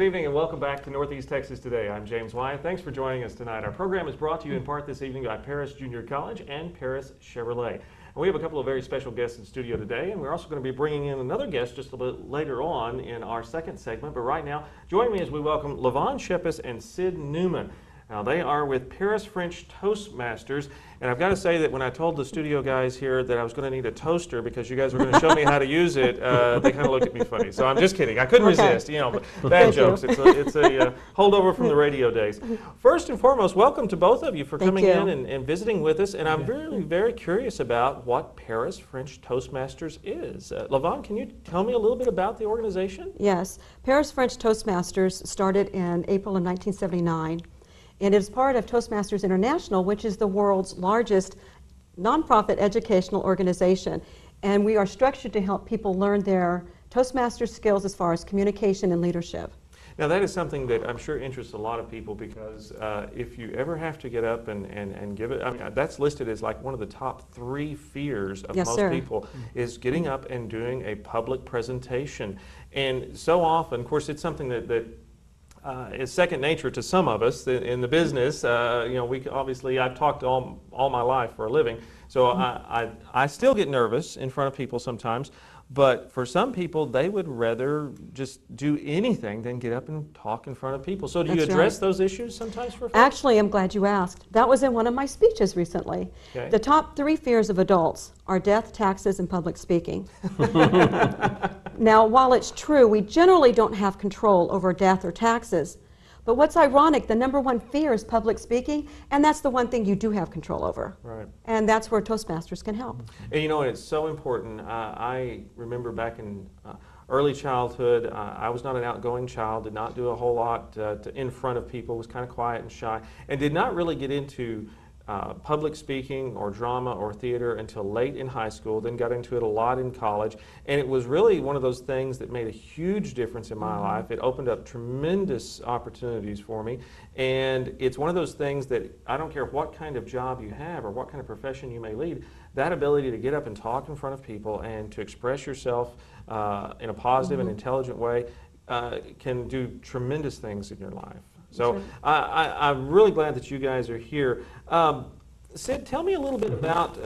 Good evening and welcome back to Northeast Texas Today. I'm James Wyatt. Thanks for joining us tonight. Our program is brought to you in part this evening by Paris Junior College and Paris Chevrolet. And we have a couple of very special guests in studio today, and we're also going to be bringing in another guest just a little bit later on in our second segment. But right now, join me as we welcome LaVon Shepis and Sid Newman. Now, they are with Paris French Toastmasters, and I've got to say that when I told the studio guys here that I was going to need a toaster because you guys were going to show me how to use it, they kind of looked at me funny. So I'm just kidding. I couldn't resist, but bad jokes. It's a holdover from the radio days. First and foremost, welcome to both of you for coming in and visiting with us, and I'm really very curious about what Paris French Toastmasters is. LaVon, can you tell me a little bit about the organization? Yes. Paris French Toastmasters started in April of 1979. And it is part of Toastmasters International, which is the world's largest nonprofit educational organization. And we are structured to help people learn their Toastmaster skills as far as communication and leadership. Now that is something that I'm sure interests a lot of people because if you ever have to get up and give it, I mean, that's listed as like one of the top 3 fears of most people is getting up and doing a public presentation. And so often, of course, it's something that is second nature to some of us in the business. We obviously, I've talked all my life for a living, so I still get nervous in front of people sometimes, but for some people, they would rather just do anything than get up and talk in front of people. So do you address those issues sometimes for folks? Actually, I'm glad you asked. That was in one of my speeches recently. Okay. The top 3 fears of adults are death, taxes, and public speaking. Now, while it's true, we generally don't have control over death or taxes. But what's ironic, the #1 fear is public speaking, and that's the one thing you do have control over. Right. And that's where Toastmasters can help. And it's so important. I remember back in early childhood, I was not an outgoing child, did not do a whole lot in front of people, was kind of quiet and shy, and did not really get into public speaking or drama or theater until late in high school, then got into it a lot in college, and it was really one of those things that made a huge difference in my life. It opened up tremendous opportunities for me, and it's one of those things that I don't care what kind of job you have or what kind of profession you may lead, that ability to get up and talk in front of people and to express yourself in a positive and intelligent way can do tremendous things in your life. So I'm really glad that you guys are here. Sid, tell me a little bit about,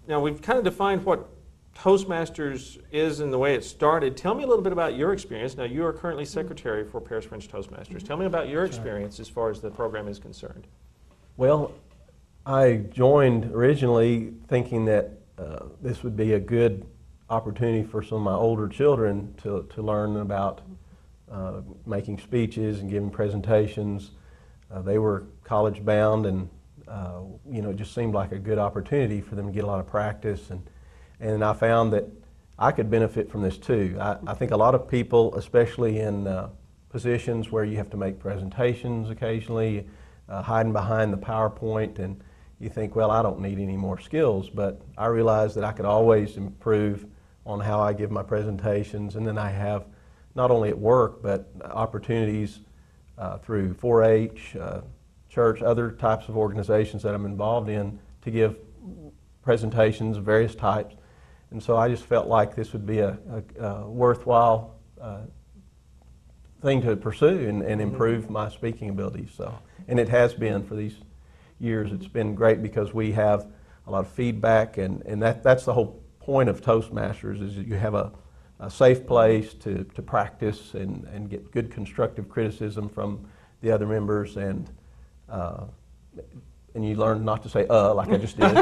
we've kind of defined what Toastmasters is and the way it started. Tell me a little bit about your experience. Now, you are currently secretary for Paris French Toastmasters. Tell me about your experience as far as the program is concerned. Well, I joined originally thinking that this would be a good opportunity for some of my older children to learn about making speeches and giving presentations. They were college bound, and it just seemed like a good opportunity for them to get a lot of practice, and I found that I could benefit from this too. I think a lot of people, especially in positions where you have to make presentations occasionally, hiding behind the PowerPoint, and you think, well, I don't need any more skills, but I realized that I could always improve on how I give my presentations, and then I have not only at work, but opportunities through 4-H, church, other types of organizations that I'm involved in to give presentations of various types. And so I just felt like this would be a worthwhile thing to pursue and improve my speaking abilities. So, and it has been for these years. It's been great because we have a lot of feedback, and that's the whole point of Toastmasters, is that you have a safe place to practice and get good constructive criticism from the other members, and you learn not to say like I just did,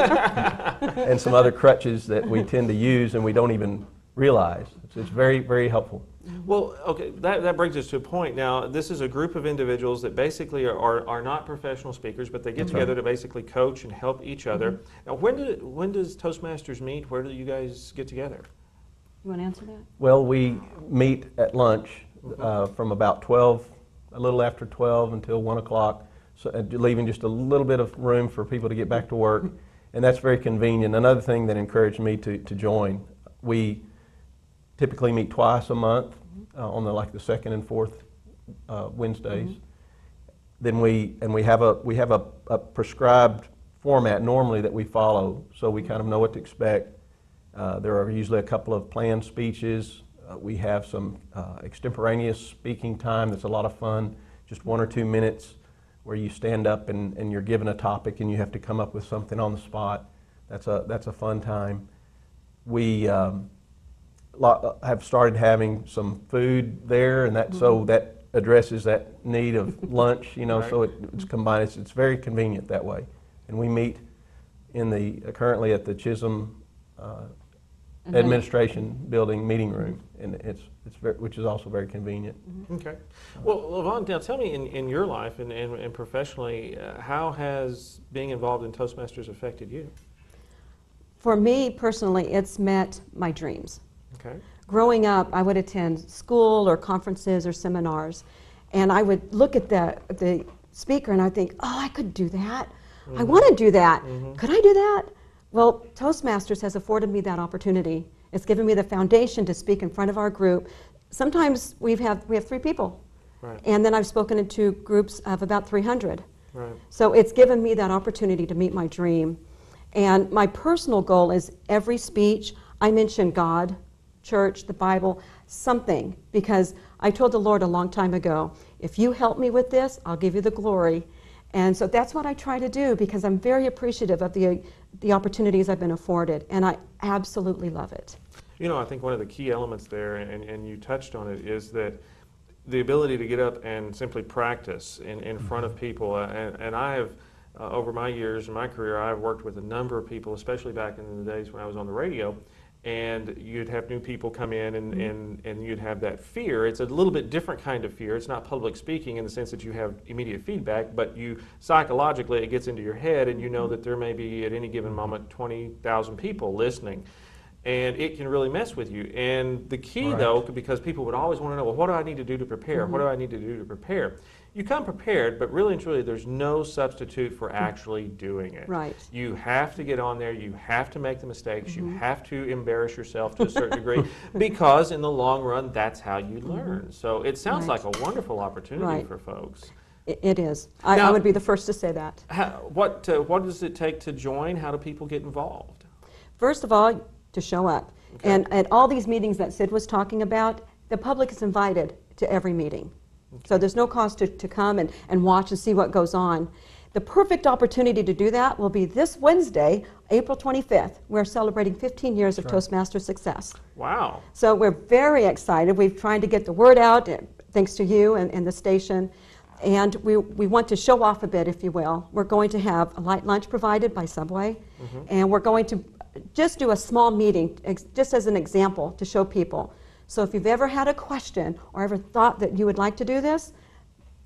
and some other crutches that we tend to use and we don't even realize. It's very, very helpful. Well, okay, that brings us to a point. Now, this is a group of individuals that basically are not professional speakers, but they get together to basically coach and help each other. Now, when does Toastmasters meet? Where do you guys get together? You want to answer that? Well, we meet at lunch from about 12, a little after 12 until 1 o'clock, so, leaving just a little bit of room for people to get back to work, and that's very convenient. Another thing that encouraged me to join, we typically meet twice a month on the second and fourth Wednesdays. Then we have a prescribed format normally that we follow, so we kind of know what to expect. There are usually a couple of planned speeches, We have some extemporaneous speaking time that's a lot of fun, just 1 or 2 minutes where you stand up and you're given a topic and you have to come up with something on the spot. That's a fun time. We have started having some food there, and that so that addresses that need of lunch. You know, Right. so it's combined. It's very convenient that way. And we meet in the currently at the Chisholm Administration Building meeting room, and which is also very convenient. Okay. Well, Levon, now tell me in your life and professionally, how has being involved in Toastmasters affected you? For me personally, it's met my dreams. Okay. Growing up, I would attend school or conferences or seminars, and I would look at the speaker and I'd think, oh, I could do that. I want to do that. Could I do that? Well, Toastmasters has afforded me that opportunity. It's given me the foundation to speak in front of our group. Sometimes we have 3 people, Right. and then I've spoken into groups of about 300. Right. So it's given me that opportunity to meet my dream. And my personal goal is every speech, I mention God, church, the Bible, something, because I told the Lord a long time ago, if you help me with this, I'll give you the glory. And so that's what I try to do, because I'm very appreciative of the opportunities I've been afforded, and I absolutely love it. You know, I think one of the key elements there, and you touched on it, is that the ability to get up and simply practice in front of people. And I have, over my years in my career, I've worked with a number of people, especially back in the days when I was on the radio, and you'd have new people come in and you'd have that fear. It's a little bit different kind of fear. It's not public speaking in the sense that you have immediate feedback, but you psychologically it gets into your head and you know that there may be at any given moment 20,000 people listening. And it can really mess with you. And the key Right. though, because people would always want to know, well, what do I need to do to prepare? What do I need to do to prepare? You come prepared, but really and truly, there's no substitute for actually doing it. Right. You have to get on there. You have to make the mistakes. You have to embarrass yourself to a certain degree, because in the long run, that's how you learn. So it sounds Right. like a wonderful opportunity Right. for folks. It is. I Now- would be the first to say that. What does it take to join? How do people get involved? First of all, to show up. Okay. And at all these meetings that Sid was talking about, the public is invited to every meeting. So there's no cost to come and watch and see what goes on. The perfect opportunity to do that will be this Wednesday, April 25th. We're celebrating 15 years of Toastmaster success. Wow. So we're very excited. We've tried to get the word out, thanks to you and the station. And we want to show off a bit, if you will. We're going to have a light lunch provided by Subway. And we're going to just do a small meeting, just as an example, to show people. So if you've ever had a question or ever thought that you would like to do this,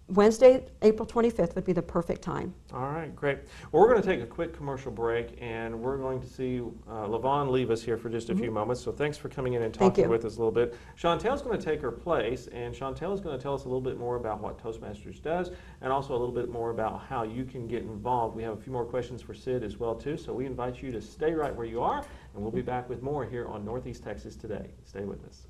Wednesday, April 25th would be the perfect time. All right, great. Well, we're going to take a quick commercial break, and we're going to see Levon leave us here for just a few moments. So thanks for coming in and Thank talking you. with us a little bit. Chantel's going to take her place, and Chantel is going to tell us a little bit more about what Toastmasters does, and also a little bit more about how you can get involved. We have a few more questions for Sid as well, too. So we invite you to stay right where you are, and we'll be back with more here on Northeast Texas Today. Stay with us.